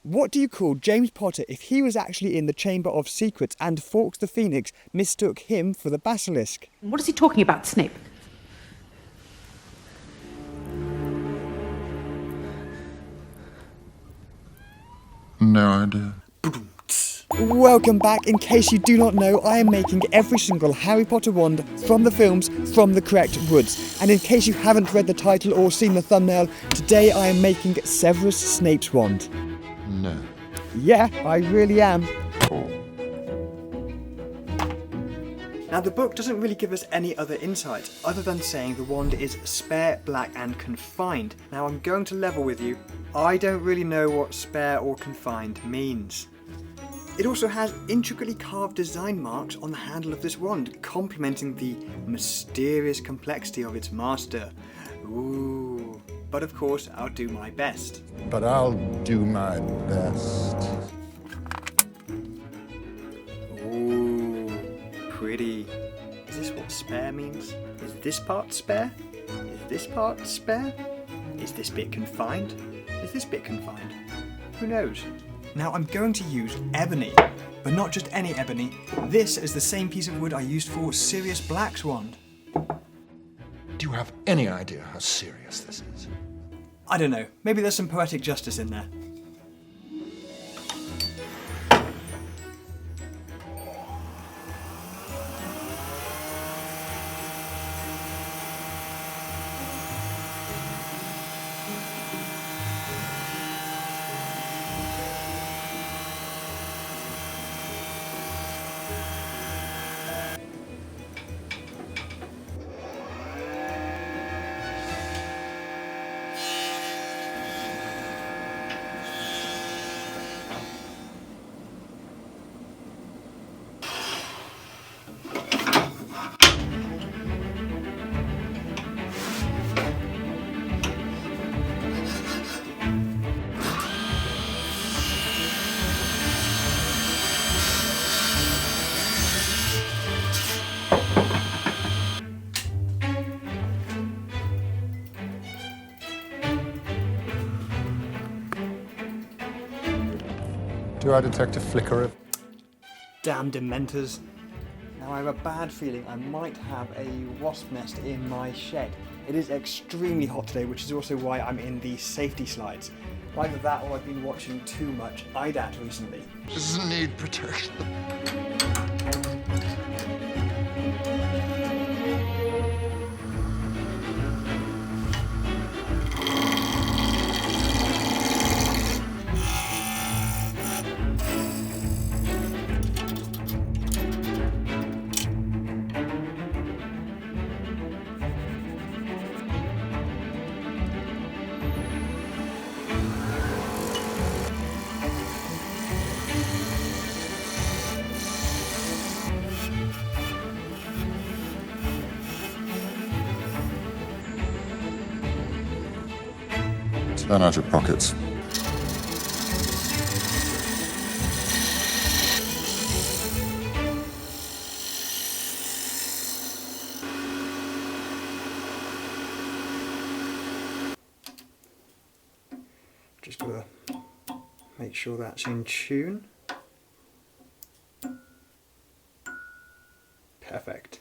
What do you call James Potter if he was actually in the Chamber of Secrets and Fawkes the Phoenix mistook him for the basilisk? What is he talking about, Snape? No idea. Welcome back. In case you do not know, I am making every single Harry Potter wand from the films from the correct woods. And in case you haven't read the title or seen the thumbnail, today I am making Severus Snape's wand. No. Yeah, I really am. Now the book doesn't really give us any other insight other than saying the wand is spare, black and confined. Now I'm going to level with you. I don't really know what spare or confined means. It also has intricately carved design marks on the handle of this wand, complementing the mysterious complexity of its master. Ooh. But of course, I'll do my best. But I'll do my best. Ooh, pretty. Is this what spare means? Is this part spare? Is this part spare? Is this bit confined? Is this bit confined? Who knows? Now I'm going to use ebony, but not just any ebony. This is the same piece of wood I used for Sirius Black's wand. Do you have any idea how serious this is? I don't know, maybe there's some poetic justice in there. Do I detect a flicker of... Damn dementors. Now I have a bad feeling I might have a wasp nest in my shed. It is extremely hot today, which is also why I'm in the safety slides. Either that or I've been watching too much IDAT recently. Does it need protection? Turn out your pockets. Just gotta make sure that's in tune. Perfect.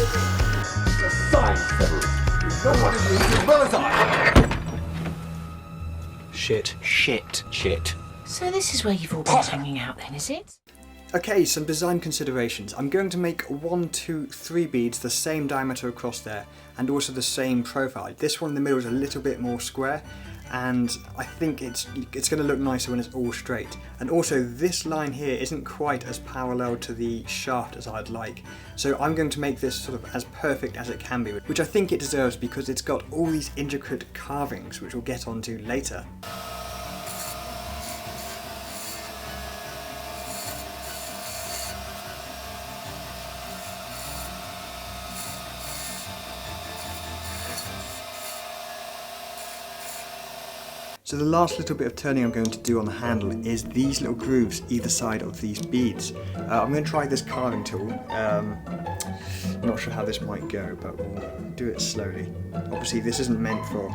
It's a sign, Severus. You know what it means as well as I. Shit. Shit. Shit. So this is where you've all been hanging out then, is it? Okay, some design considerations. I'm going to make 1, 2, 3 beads the same diameter across there and also the same profile. This one in the middle is a little bit more square and I think it's going to look nicer when it's all straight. And also this line here isn't quite as parallel to the shaft as I'd like. So I'm going to make this sort of as perfect as it can be, which I think it deserves because it's got all these intricate carvings which we'll get onto later. So the last little bit of turning I'm going to do on the handle is these little grooves either side of these beads. I'm going to try this carving tool. I'm not sure how this might go, but we'll do it slowly. Obviously this isn't meant for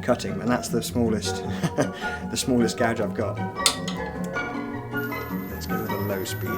cutting, and that's the smallest, the smallest gouge I've got. Let's go with a low speed.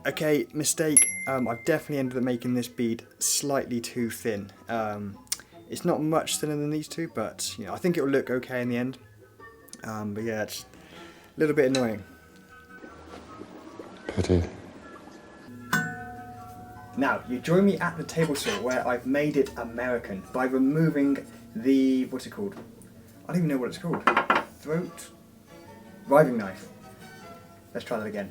Okay, mistake. I've definitely ended up making this bead slightly too thin. It's not much thinner than these two, but you know, I think it will look okay in the end. But yeah, it's a little bit annoying. Pity. Now, you join me at the table saw where I've made it American by removing the, what's it called? I don't even know what it's called. Riving knife. Let's try that again.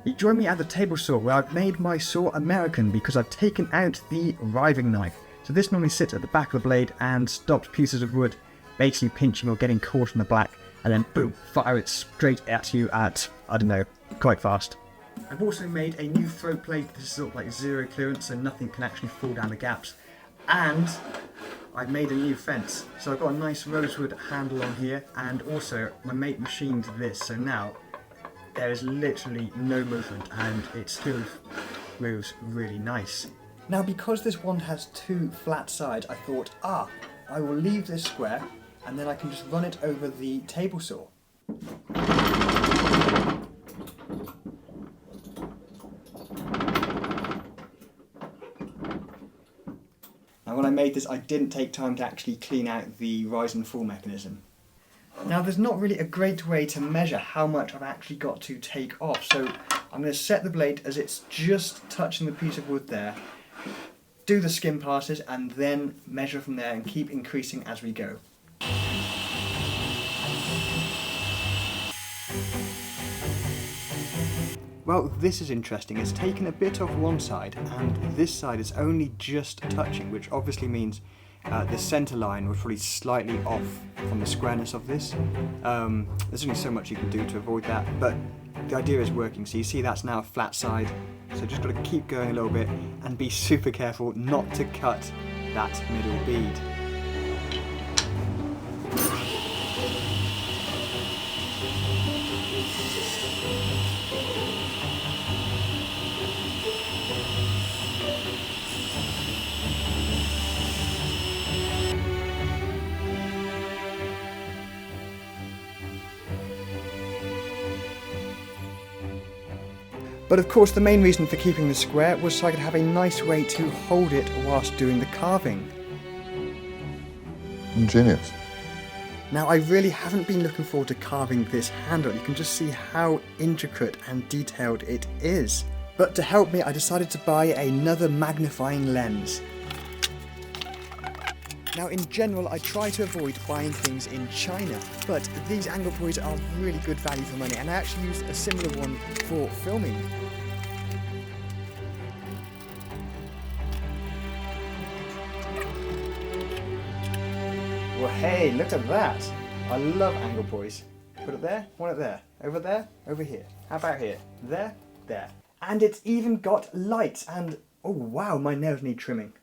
You join me at the table saw where I've made my saw American because I've taken out the riving knife. So this normally sits at the back of the blade and stops pieces of wood basically pinching or getting caught in the black, and then boom, fire it straight at you at, I don't know, quite fast. I've also made a new throat plate. This is sort of like zero clearance so nothing can actually fall down the gaps. And I've made a new fence. So I've got a nice rosewood handle on here, and also my mate machined this, so now there is literally no movement and it still moves really nice. Now because this one has 2 flat sides, I thought, I will leave this square and then I can just run it over the table saw. Now when I made this, I didn't take time to actually clean out the rise and fall mechanism. Now there's not really a great way to measure how much I've actually got to take off, so I'm going to set the blade as it's just touching the piece of wood there, do the skin passes and then measure from there and keep increasing as we go. Well, this is interesting. It's taken a bit off one side and this side is only just touching, which obviously means the centre line was probably slightly off from the squareness of this. There's only so much you can do to avoid that, but the idea is working. So you see that's now a flat side, so just got to keep going a little bit and be super careful not to cut that middle bead. But of course the main reason for keeping the square was so I could have a nice way to hold it whilst doing the carving. Ingenious. Now I really haven't been looking forward to carving this handle. You can just see how intricate and detailed it is. But to help me I decided to buy another magnifying lens. Now in general I try to avoid buying things in China, but these angle buoys are really good value for money and I actually used a similar one for filming. Well hey, look at that! I love angle buoys. Put it there, want it there, over here. How about here? There, there. And it's even got lights and, oh wow, my nails need trimming.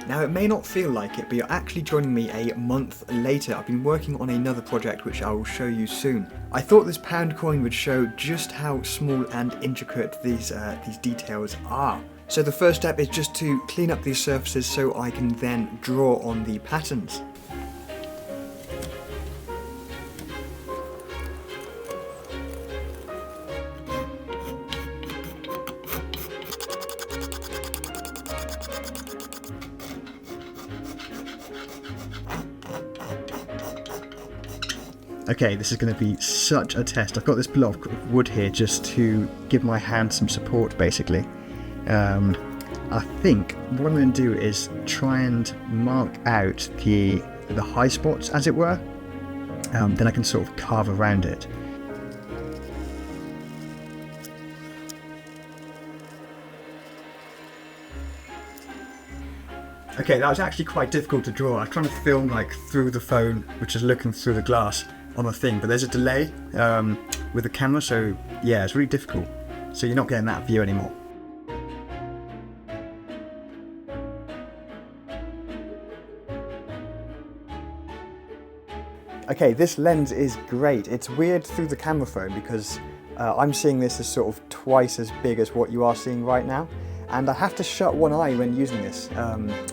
Now, it may not feel like it, but you're actually joining me a month later. I've been working on another project which I will show you soon. I thought this pound coin would show just how small and intricate these details are. So the first step is just to clean up these surfaces so I can then draw on the patterns. Okay, this is going to be such a test. I've got this block of wood here just to give my hand some support, basically. I think what I'm going to do is try and mark out the high spots, as it were. Then I can sort of carve around it. Okay, that was actually quite difficult to draw. I was trying to film like through the phone, which is looking through the glass on the thing, but there's a delay with the camera, so yeah, it's really difficult. So you're not getting that view anymore. Okay, this lens is great. It's weird through the camera phone because I'm seeing this as sort of twice as big as what you are seeing right now. And I have to shut one eye when using this.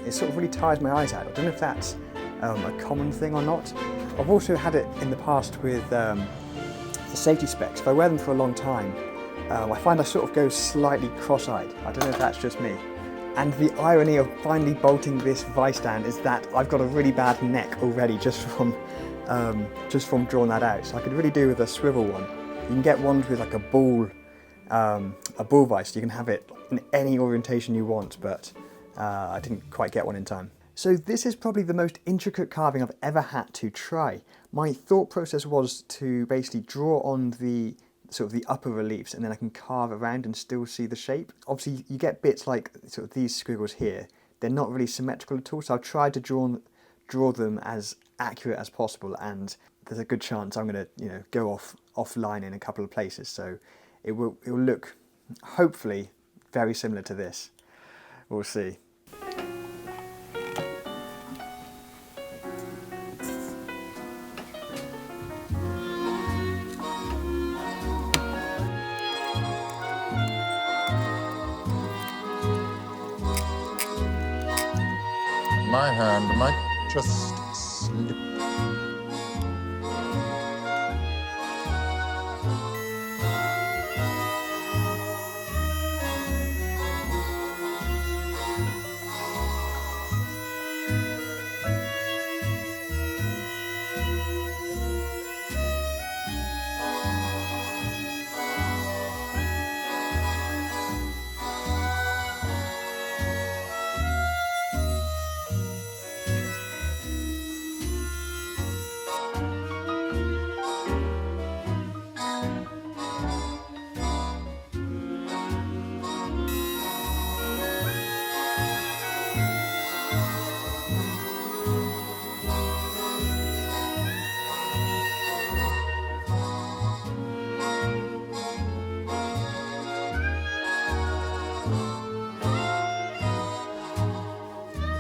It sort of really tires my eyes out. I don't know if that's a common thing or not. I've also had it in the past with the safety specs. If I wear them for a long time, I find I sort of go slightly cross-eyed. I don't know if that's just me. And the irony of finally bolting this vice stand is that I've got a really bad neck already just from drawing that out. So I could really do with a swivel one. You can get ones with like a ball vice. You can have it in any orientation you want, but I didn't quite get one in time. So this is probably the most intricate carving I've ever had to try. My thought process was to basically draw on the sort of the upper reliefs, and then I can carve around and still see the shape. Obviously you get bits like sort of these squiggles here. They're not really symmetrical at all, so I've tried to draw them as accurate as possible, and there's a good chance I'm going to go offline in a couple of places, so it will look hopefully very similar to this. We'll see. My hand might just slip.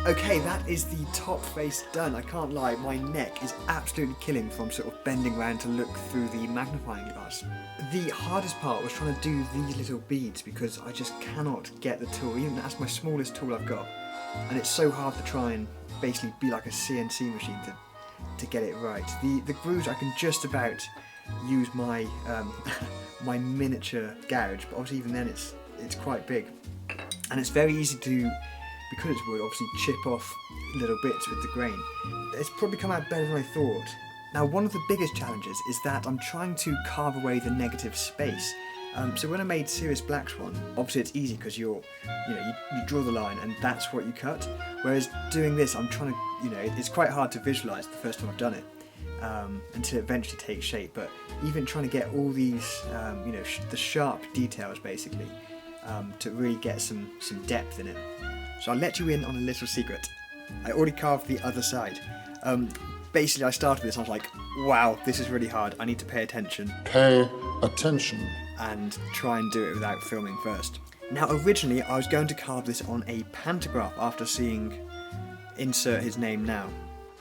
Okay, that is the top face done. I can't lie, my neck is absolutely killing from sort of bending around to look through the magnifying glass. The hardest part was trying to do these little beads because I just cannot get the tool, even that's my smallest tool I've got. And it's so hard to try and basically be like a CNC machine to get it right. The grooves, I can just about use my my miniature gouge, but obviously even then it's quite big. And it's very easy to, because it's wood, obviously chip off little bits with the grain. It's probably come out better than I thought. Now, one of the biggest challenges is that I'm trying to carve away the negative space, So when I made Sirius Black's one, obviously it's easy because you draw the line and that's what you cut. Whereas doing this, I'm trying to, it's quite hard to visualise the first time I've done it until it eventually takes shape. But even trying to get all these, the sharp details basically to really get some depth in it. So I'll let you in on a little secret. I already carved the other side. Basically, I started this, I was like, wow, this is really hard, I need to pay attention. Pay attention. And try and do it without filming first. Now, originally, I was going to carve this on a pantograph after seeing insert his name now.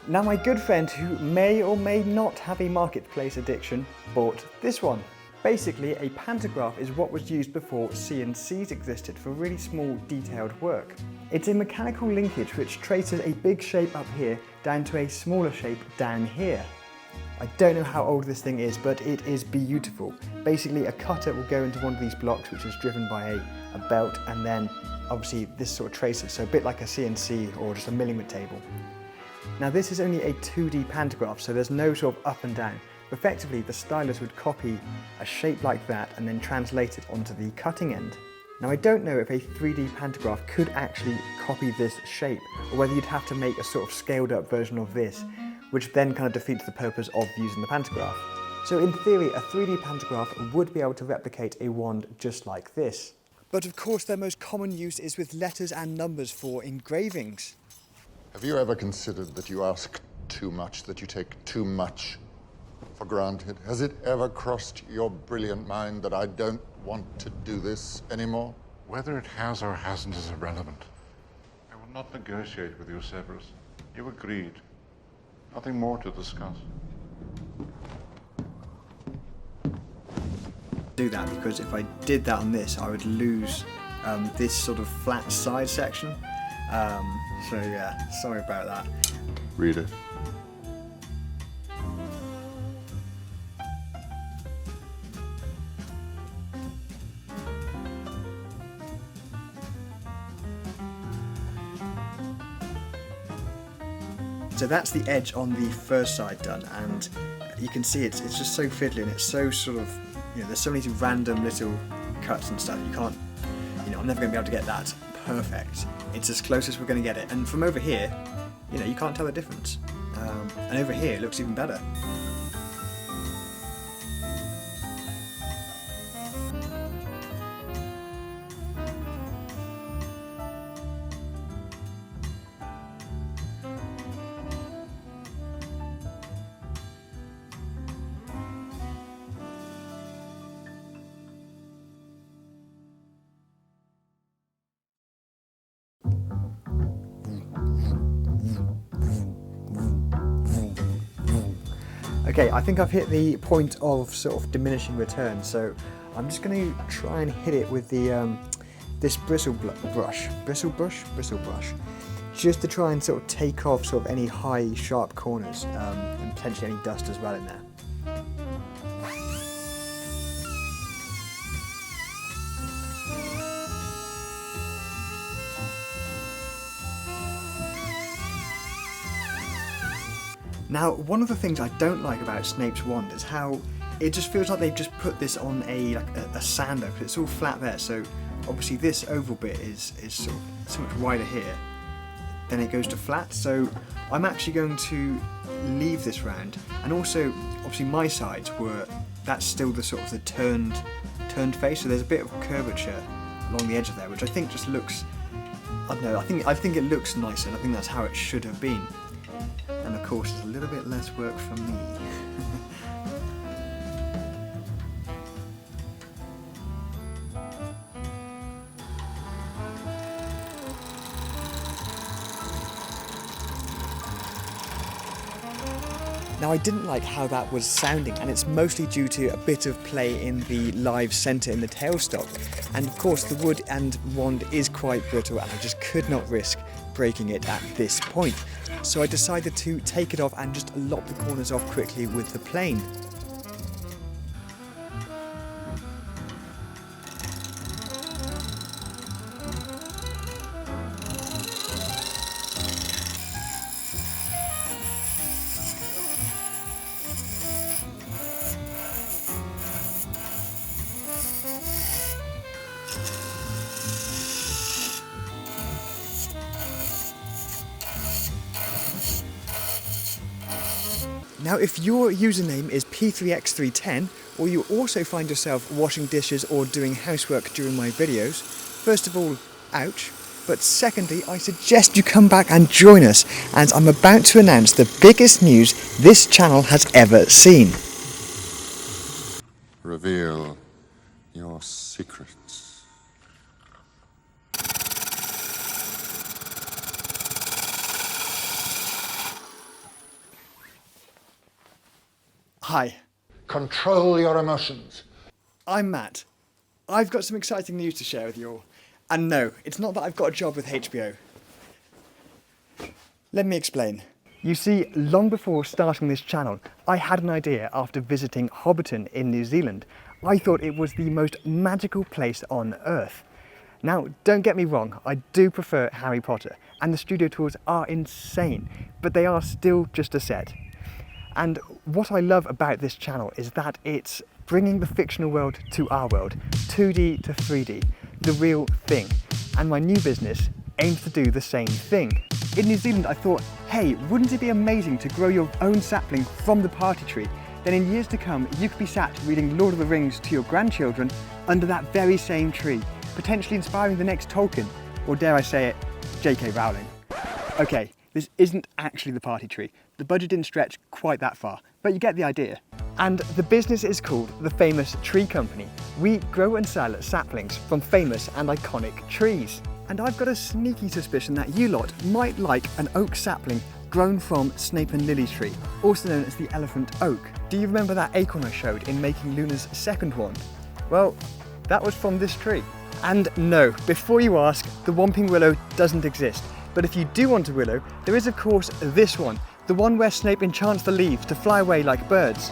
Now, my good friend, who may or may not have a marketplace addiction, bought this one. Basically, a pantograph is what was used before CNCs existed for really small, detailed work. It's a mechanical linkage which traces a big shape up here down to a smaller shape down here. I don't know how old this thing is, but it is beautiful. Basically, a cutter will go into one of these blocks which is driven by a belt, and then obviously this sort of traces, so a bit like a CNC or just a milling table. Now, this is only a 2D pantograph, so there's no sort of up and down. Effectively, the stylus would copy a shape like that and then translate it onto the cutting end. Now, I don't know if a 3D pantograph could actually copy this shape, or whether you'd have to make a sort of scaled up version of this, which then kind of defeats the purpose of using the pantograph. So in theory, a 3D pantograph would be able to replicate a wand just like this. But of course, their most common use is with letters and numbers for engravings. Have you ever considered that you ask too much, that you take too much for granted? Has it ever crossed your brilliant mind that I don't want to do this anymore? Whether it has or hasn't is irrelevant. I will not negotiate with you, Severus. You agreed. Nothing more to discuss. Do that, because if I did that on this, I would lose this sort of flat side section. So yeah, sorry about that. Read it. So that's the edge on the first side done, and you can see it's just so fiddly, and it's so sort of, there's so many random little cuts and stuff. You can't, I'm never going to be able to get that perfect. It's as close as we're going to get it. And from over here, you can't tell the difference. And over here, it looks even better. Okay, I think I've hit the point of sort of diminishing return, so I'm just going to try and hit it with the this bristle brush, just to try and sort of take off sort of any high sharp corners and potentially any dust as well in there. Now, one of the things I don't like about Snape's wand is how it just feels like they've just put this on a sander, because it's all flat there. So obviously this oval bit is sort of so much wider here, then it goes to flat. So I'm actually going to leave this round, and also obviously my sides that's still the sort of the turned face. So there's a bit of curvature along the edge of there, which I think just looks, I don't know, I think it looks nicer, and I think that's how it should have been. And of course, it's a little bit less work for me. Now, I didn't like how that was sounding, and it's mostly due to a bit of play in the live centre in the tailstock. And of course, the wood and wand is quite brittle, and I just could not risk breaking it at this point. So I decided to take it off and just lop the corners off quickly with the plane. Now, if your username is P3X310, or you also find yourself washing dishes or doing housework during my videos, first of all, ouch. But secondly, I suggest you come back and join us, as I'm about to announce the biggest news this channel has ever seen. Reveal your secrets. Hi, Control your emotions. I'm Matt. I've got some exciting news to share with you all. And no, it's not that I've got a job with HBO. Let me explain. You see, long before starting this channel, I had an idea after visiting Hobbiton in New Zealand. I thought it was the most magical place on Earth. Now, don't get me wrong, I do prefer Harry Potter, and the studio tours are insane, but they are still just a set. And what I love about this channel is that it's bringing the fictional world to our world, 2D to 3D, the real thing. And my new business aims to do the same thing. In New Zealand, I thought, hey, wouldn't it be amazing to grow your own sapling from the party tree? Then in years to come, you could be sat reading Lord of the Rings to your grandchildren under that very same tree, potentially inspiring the next Tolkien, or dare I say it, J.K. Rowling. Okay, this isn't actually the party tree. The budget didn't stretch quite that far, but you get the idea. And the business is called the Famous Tree Company. We grow and sell saplings from famous and iconic trees. And I've got a sneaky suspicion that you lot might like an oak sapling grown from Snape and Lily's tree, also known as the elephant oak. Do you remember that acorn I showed in making Luna's second wand? Well, that was from this tree. And no, before you ask, the Whomping Willow doesn't exist. But if you do want a willow, there is of course this one, the one where Snape enchants the leaves to fly away like birds.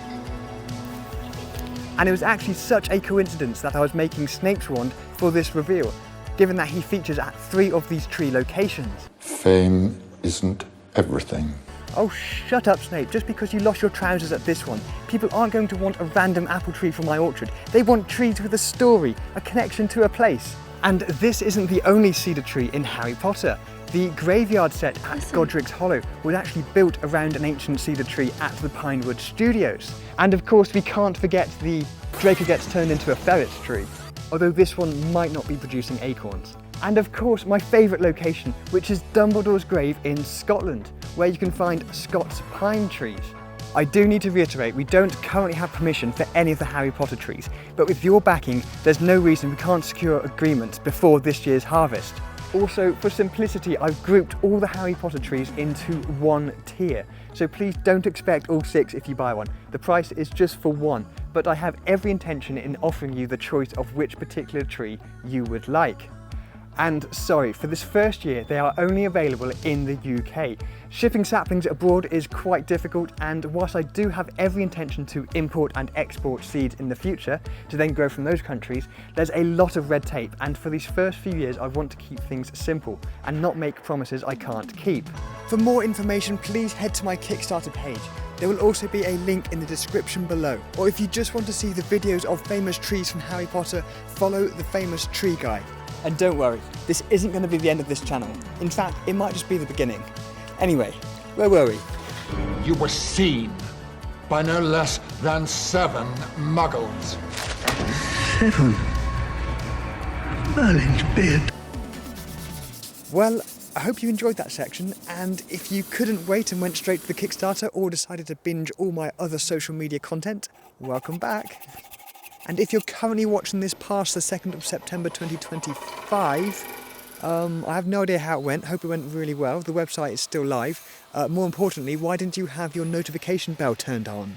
And it was actually such a coincidence that I was making Snape's wand for this reveal, given that he features at 3 of these tree locations. Fame isn't everything. Oh, shut up, Snape. Just because you lost your trousers at this one, people aren't going to want a random apple tree from my orchard. They want trees with a story, a connection to a place. And this isn't the only cedar tree in Harry Potter. The graveyard set at Godric's Hollow was actually built around an ancient cedar tree at the Pinewood Studios. And of course, we can't forget the Draco gets turned into a ferret tree, although this one might not be producing acorns. And of course, my favourite location, which is Dumbledore's grave in Scotland, where you can find Scots pine trees. I do need to reiterate, we don't currently have permission for any of the Harry Potter trees, but with your backing, there's no reason we can't secure agreements before this year's harvest. Also, for simplicity, I've grouped all the Harry Potter trees into one tier, so please don't expect all 6 if you buy one. The price is just for one, but I have every intention in offering you the choice of which particular tree you would like. And sorry, for this first year, they are only available in the UK. Shipping saplings abroad is quite difficult, and whilst I do have every intention to import and export seeds in the future to then grow from those countries, there's a lot of red tape, and for these first few years I want to keep things simple and not make promises I can't keep. For more information, please head to my Kickstarter page. There will also be a link in the description below. Or if you just want to see the videos of famous trees from Harry Potter, follow the Famous Tree Guy. And don't worry, this isn't going to be the end of this channel. In fact, it might just be the beginning. Anyway, where were we? You were seen by no less than 7 muggles. 7. Merlin's beard. Well, I hope you enjoyed that section, and if you couldn't wait and went straight to the Kickstarter or decided to binge all my other social media content, welcome back. And if you're currently watching this past the 2nd of September 2025, I have no idea how it went. Hope it went really well. The website is still live. More importantly, why didn't you have your notification bell turned on?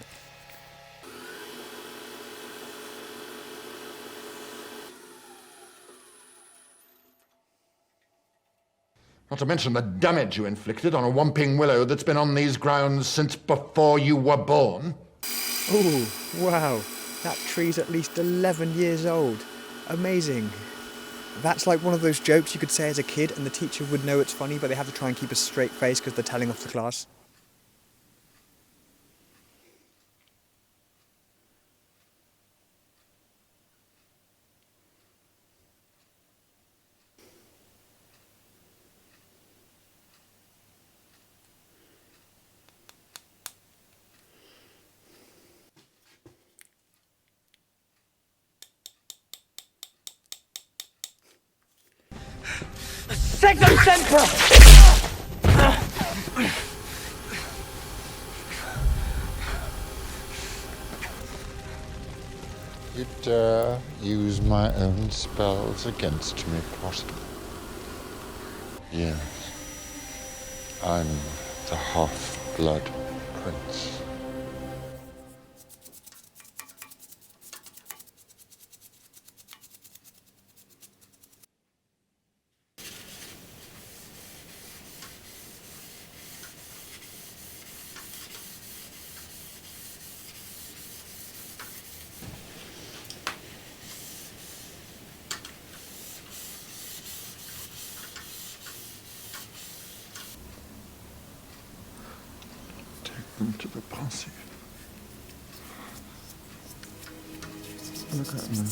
Not to mention the damage you inflicted on a Whomping Willow that's been on these grounds since before you were born. Oh, wow. That tree's at least 11 years old. Amazing. That's like one of those jokes you could say as a kid and the teacher would know it's funny, but they have to try and keep a straight face because they're telling off the class. Second Semper! You dare use my own spells against me, Potter? Yes. I'm the half-blood prince. Them to the pensive. Look at them.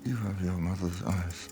You have your mother's eyes.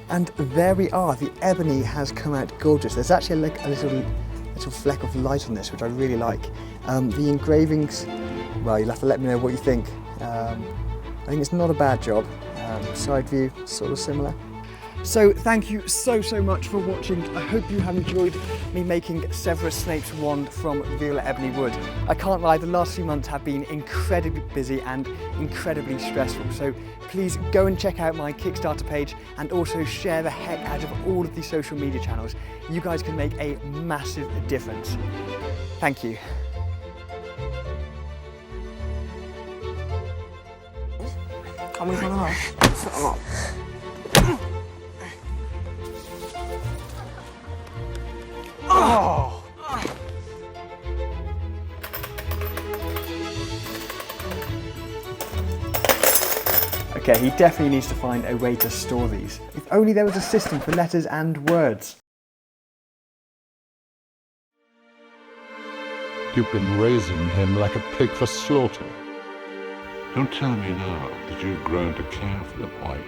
And there we are, the ebony has come out gorgeous. There's actually like a little fleck of light on this, which I really like. The engravings, well, you'll have to let me know what you think. I think it's not a bad job. Side view, sort of similar. So thank you so much for watching. I hope you have enjoyed me making Severus Snape's wand from Violet Ebony wood. I can't lie, the last few months have been incredibly busy and incredibly stressful. So please go and check out my Kickstarter page and also share the heck out of all of the social media channels. You guys can make a massive difference. Thank you. Oh! Okay, he definitely needs to find a way to store these. If only there was a system for letters and words. You've been raising him like a pig for slaughter. Don't tell me now that you've grown to care for the boy.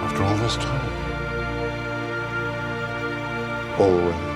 After all this time? Always.